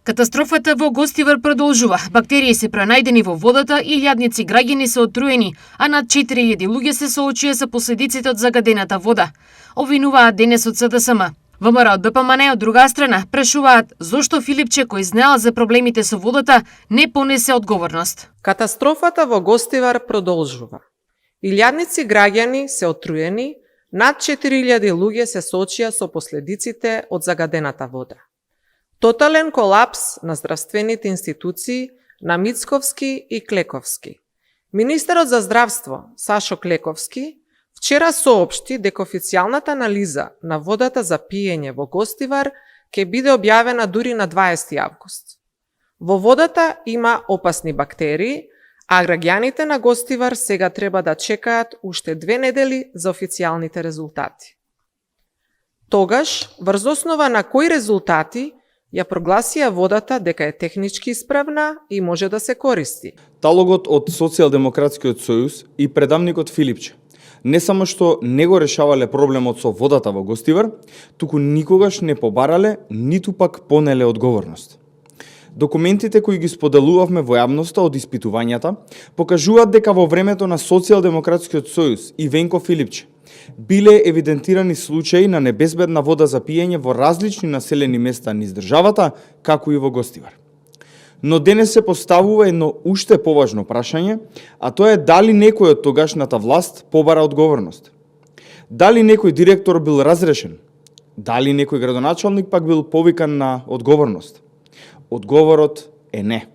Катастрофата во Гостивар продолжува. Бактерии се пронајдени во водата и илјадници граѓани се отруени, а над 4000 луѓе се соочија со последиците од загадената вода. Обвинуваат денес од СДСМ. ВМРО ДПМН од друга страна прашуваат зошто Филипче, кој знаел за проблемите со водата, не понесе одговорност. Катастрофата во Гостивар продолжува. Илјадници граѓани се отруени, над 4000 луѓе се соочија со последиците од загадената вода. Тотален колапс на здравствените институции на Мицковски и Клековски. Министерот за здравство Сашо Клековски вчера соопшти дека официјалната анализа на водата за пиење во Гостивар ќе биде објавена дури на 20 август. Во водата има опасни бактерии, а граѓаните на Гостивар сега треба да чекаат уште 2 недели за официјалните резултати. Тогаш, врз основа на кои резултати ја прогласија водата дека е технички исправна и може да се користи. Талогот од Социјалдемократскиот сојуз и предавникот Филипче не само што не го решавале проблемот со водата во Гостивар, туку никогаш не побарале, ниту пак понеле одговорност. Документите кои ги споделувавме во јавноста од испитувањата покажуваат дека во времето на Социјалдемократскиот сојуз и Венко Филипче биле евидентирани случаи на небезбедна вода за пиење во различни населени места низ државата, како и во Гостивар. Но денес се поставува едно уште поважно прашање, а тоа е дали некој од тогашната власт побара одговорност. Дали некој директор бил разрешен? Дали некој градоначалник пак бил повикан на одговорност? Одговорот е не.